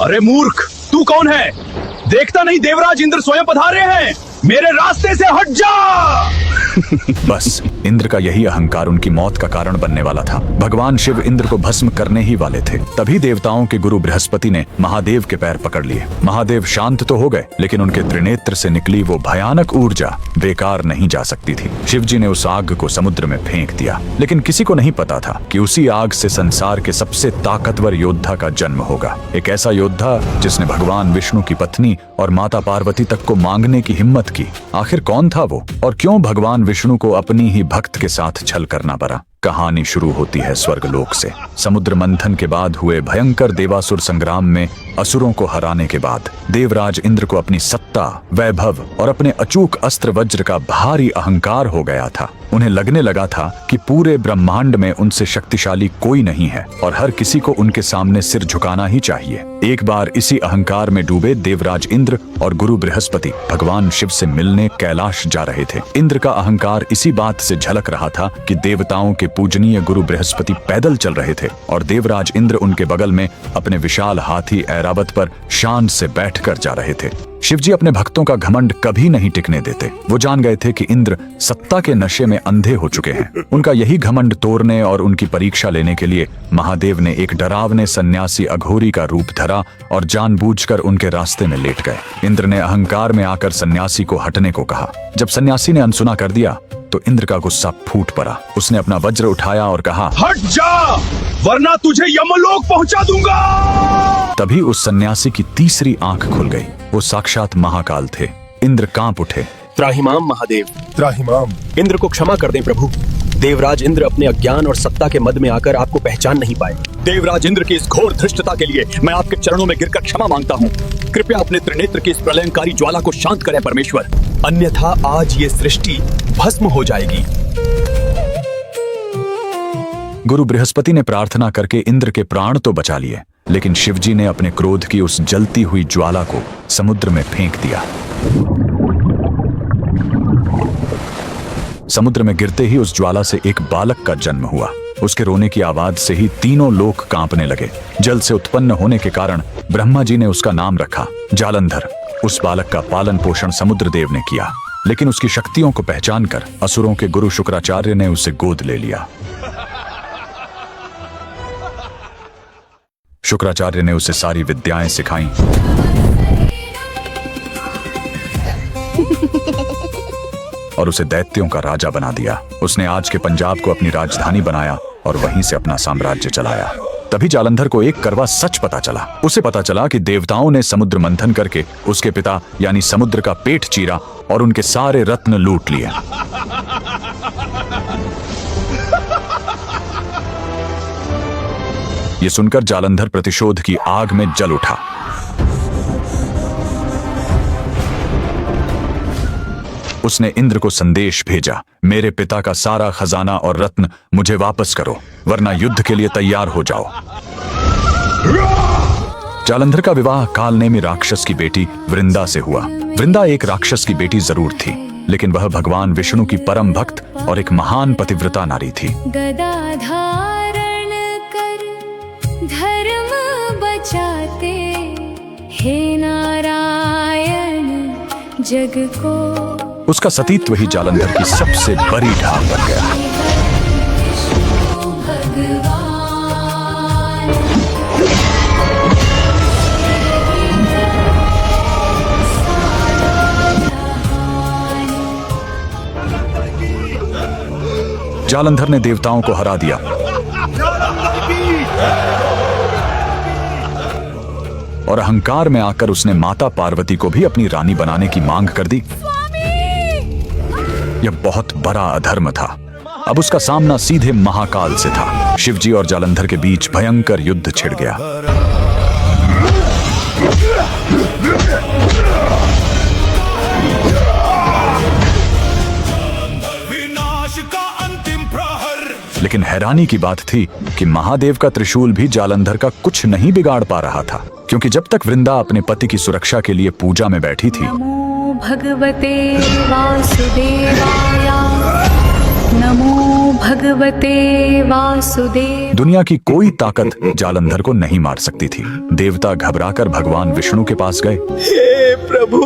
अरे मूर्ख, तू कौन है? देखता नहीं देवराज इंद्र स्वयं पधारे हैं। मेरे रास्ते से हट जा। बस इंद्र का यही अहंकार उनकी मौत का कारण बनने वाला था। भगवान शिव इंद्र को भस्म करने ही वाले थे। तभी देवताओं के गुरु बृहस्पति ने महादेव के पैर पकड़ लिए। महादेव शांत तो हो गए, लेकिन उनके त्रिनेत्र से निकली वो भयानक ऊर्जा बेकार नहीं जा सकती थी। शिवजी ने उस आग को समुद्र में फेंक दिया, लेकिन किसी को नहीं पता था कि उसी आग से संसार के सबसे ताकतवर योद्धा का जन्म होगा। एक ऐसा योद्धा जिसने भगवान विष्णु की पत्नी और माता पार्वती तक को मांगने की हिम्मत की। आखिर कौन था वो, और क्यों भगवान विष्णु को अपनी ही भक्त के साथ छल करना पड़ा? कहानी शुरू होती है स्वर्गलोक से। समुद्र मंथन के बाद हुए भयंकर देवासुर संग्राम में असुरों को हराने के बाद देवराज इंद्र को अपनी सत्ता, वैभव और अपने अचूक अस्त्र वज्र का भारी अहंकार हो गया था। उन्हें लगने लगा था कि पूरे ब्रह्मांड में उनसे शक्तिशाली कोई नहीं है और हर किसी को उनके सामने सिर झुकाना ही चाहिए। एक बार इसी अहंकार में डूबे देवराज इंद्र और गुरु बृहस्पति भगवान शिव से मिलने कैलाश जा रहे थे। इंद्र का अहंकार इसी बात से झलक रहा था कि देवताओं के पूजनीय गुरु बृहस्पति पैदल चल रहे थे और देवराज इंद्र उनके बगल में अपने विशाल हाथी ऐरावत पर शान से बैठकर जा रहे थे। शिवजी अपने भक्तों का घमंड कभी नहीं टिकने देते। वो जान गए थे कि इंद्र सत्ता के नशे में अंधे हो चुके हैं। उनका यही घमंड तोड़ने और उनकी परीक्षा लेने के लिए महादेव ने एक डरावने सन्यासी अघोरी का रूप धरा और जानबूझकर उनके रास्ते में लेट गए। इंद्र ने अहंकार में आकर सन्यासी को हटने को कहा। जब सन्यासी ने अनसुना कर दिया तो इंद्र का गुस्सा फूट पड़ा। उसने अपना वज्र उठाया और कहा, हट जा, वरना तुझे यमलोक पहुंचा दूंगा। तभी उस सन्यासी की तीसरी आंख खुल गई। वो साक्षात महाकाल थे। इंद्र कांप उठे। त्राहिमाम महादेव, त्राहिमाम। इंद्र को क्षमा कर दें प्रभु। देवराज इंद्र अपने अज्ञान और सत्ता के मद में आकर आपको पहचान नहीं पाए। देवराज इंद्र की इस घोर धृष्टता के लिए मैं आपके चरणों में गिरकर क्षमा मांगता हूँ। कृपया अपने त्रिनेत्र की इस प्रलयंकारी ज्वाला को शांत करें परमेश्वर, अन्यथा आज ये सृष्टि भस्म हो जाएगी। गुरु बृहस्पति ने प्रार्थना करके इंद्र के प्राण तो बचा लिए, लेकिन शिवजी ने अपने क्रोध की उस जलती हुई ज्वाला को समुद्र में फेंक दिया। समुद्र में गिरते ही उस ज्वाला से एक बालक का जन्म हुआ। उसके रोने की आवाज से ही तीनों लोक कांपने लगे। जल से उत्पन्न होने के कारण ब्रह्मा जी ने उसका नाम रखा जालंधर। उस बालक का पालन पोषण समुद्र देव ने किया, लेकिन उसकी शक्तियों को पहचान कर असुरों के गुरु शुक्राचार्य ने उसे गोद ले लिया। शुक्राचार्य ने उसे सारी विद्याएं सिखाई और उसे दैत्यों का राजा बना दिया। उसने आज के पंजाब को अपनी राजधानी बनाया और वहीं से अपना साम्राज्य चलाया। तभी जालंधर को एक कड़वा सच पता चला। उसे पता चला कि देवताओं ने समुद्र मंथन करके उसके पिता यानी समुद्र का पेट चीरा और उनके सारे रत्न लूट लिए। ये सुनकर जालंधर प्रतिशोध की आग में जल उठा। उसने इंद्र को संदेश भेजा, मेरे पिता का सारा खजाना और रत्न मुझे वापस करो, वरना युद्ध के लिए तैयार हो जाओ। जालंधर का विवाह कालनेमी राक्षस की बेटी वृंदा से हुआ। वृंदा एक राक्षस की बेटी जरूर थी, लेकिन वह भगवान विष्णु की परम भक्त और एक महान पतिव्रता नारी थी। गदा धारण कर धर्म बचाते, हे नारायण जग को। उसका सतीत्व ही जालंधर की सबसे बड़ी ढाल बन गया। जालंधर ने देवताओं को हरा दिया और अहंकार में आकर उसने माता पार्वती को भी अपनी रानी बनाने की मांग कर दी। यह बहुत बड़ा अधर्म था। अब उसका सामना सीधे महाकाल से था। शिवजी और जालंधर के बीच भयंकर युद्ध छिड़ गया। विनाश का अंतिम प्रहर। लेकिन हैरानी की बात थी कि महादेव का त्रिशूल भी जालंधर का कुछ नहीं बिगाड़ पा रहा था, क्योंकि जब तक वृंदा अपने पति की सुरक्षा के लिए पूजा में बैठी थी, भगवते वासुदेवाय नमो भगवते वासुदेव। दुनिया की कोई ताकत जालंधर को नहीं मार सकती थी। देवता घबराकर भगवान विष्णु के पास गए। हे प्रभु,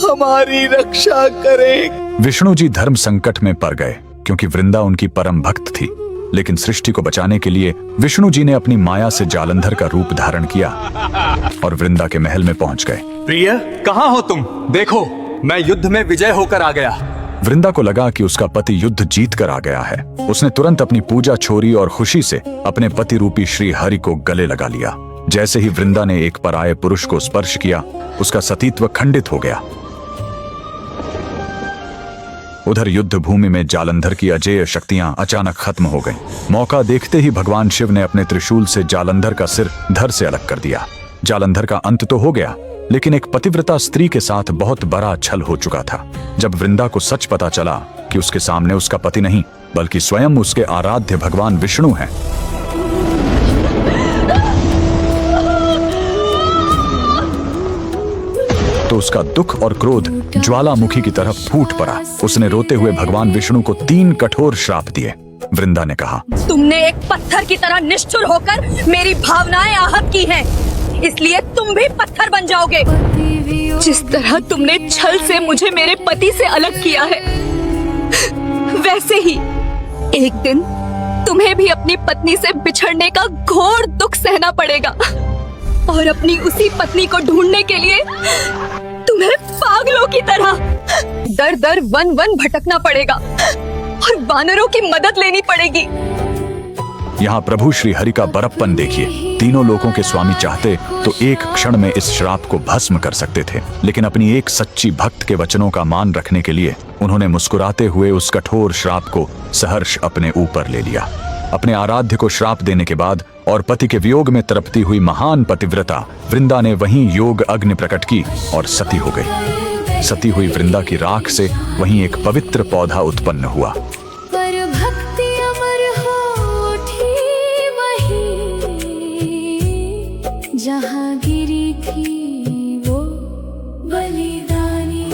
हमारी रक्षा करें। विष्णु जी धर्म संकट में पड़ गए क्योंकि वृंदा उनकी परम भक्त थी। लेकिन सृष्टि को बचाने के लिए विष्णु जी ने अपनी माया से जालंधर का रूप धारण किया और वृंदा के महल में पहुंच गए। प्रिय, कहाँ हो तुम? देखो, मैं युद्ध में विजय होकर आ गया। वृंदा को लगा कि उसका पति युद्ध जीत कर आ गया है। उसने तुरंत अपनी पूजा छोड़ी और खुशी से अपने पति रूपी श्री हरि को गले लगा लिया। जैसे ही वृंदा ने एक पराये पुरुष को स्पर्श किया, उसका सतीत्व खंडित हो गया। उधर युद्ध भूमि में जालंधर की अजेय शक्तियां अचानक खत्म हो गईं। मौका देखते ही भगवान शिव ने अपने त्रिशूल से जालंधर का सिर धड़ से अलग कर दिया। जालंधर का अंत तो हो गया, लेकिन एक पतिव्रता स्त्री के साथ बहुत बड़ा छल हो चुका था। जब वृंदा को सच पता चला कि उसके सामने उसका पति नहीं बल्कि स्वयं उसके आराध्य भगवान विष्णु हैं, तो उसका दुख और क्रोध ज्वालामुखी की तरह फूट पड़ा। उसने रोते हुए भगवान विष्णु को 3 कठोर श्राप दिए। वृंदा ने कहा, तुमने एक पत्थर की तरह निष्ठुर होकर मेरी भावनाएं आहत की हैं, इसलिए तुम भी पत्थर बन जाओगे। जिस तरह तुमने छल से मुझे मेरे पति से अलग किया है, वैसे ही एक दिन तुम्हें भी अपनी पत्नी से बिछड़ने का घोर दुख सहना पड़ेगा और अपनी उसी पत्नी को ढूंढने के लिए तुम्हें पागलों की तरह दर दर वन वन भटकना पड़ेगा और वानरों की मदद लेनी पड़ेगी। यहाँ प्रभु श्री हरि का बड़प्पन देखिए। तीनों लोगों के स्वामी चाहते तो एक क्षण में इस श्राप को भस्म कर सकते थे, लेकिन अपनी एक सच्ची भक्त के वचनों का मान रखने के लिए उन्होंने मुस्कुराते हुए उस कठोर श्राप को सहर्ष अपने ऊपर ले लिया। अपने आराध्य को श्राप देने के बाद और पति के वियोग में तड़पती हुई महान पतिव्रता वृंदा ने वहीं योग अग्नि प्रकट की और सती हो गई। सती हुई वृंदा की राख से वहीं एक पवित्र पौधा उत्पन्न हुआ। पर भक्ति अमर हो उठी वहीं, जहाँ गिरी थी वो बलिदानी।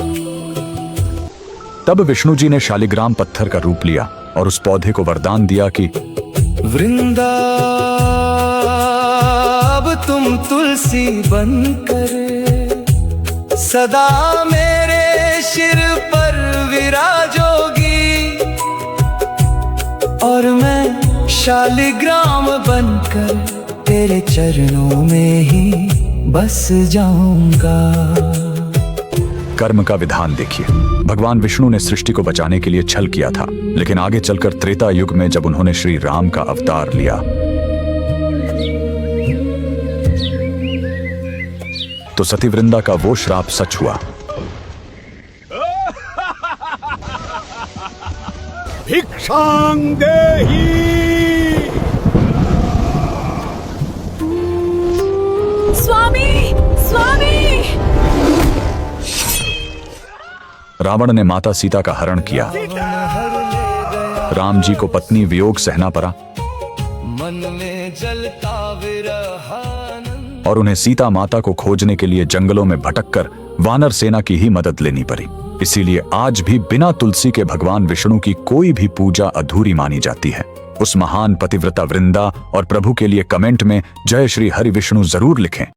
तब विष्णु जी ने शालिग्राम पत्थर का रूप लिया और उस पौधे को वरदान दिया कि वृंदा, अब तुम तुलसी बनकर सदा मेरे सिर पर विराजोगी और मैं शालिग्राम बनकर तेरे चरणों में ही बस जाऊंगा। कर्म का विधान देखिए। भगवान विष्णु ने सृष्टि को बचाने के लिए छल किया था, लेकिन आगे चलकर त्रेता युग में जब उन्होंने श्री राम का अवतार लिया तो सती वृंदा का वो श्राप सच हुआ। भिक्षां देहि। स्वामी, स्वामी! रावण ने माता सीता का हरण किया। राम जी को पत्नी वियोग सहना पड़ा मन में जलता विरहानंद और उन्हें सीता माता को खोजने के लिए जंगलों में भटककर वानर सेना की ही मदद लेनी पड़ी। इसीलिए आज भी बिना तुलसी के भगवान विष्णु की कोई भी पूजा अधूरी मानी जाती है। उस महान पतिव्रता वृंदा और प्रभु के लिए कमेंट में जय श्री हरि विष्णु जरूर लिखें।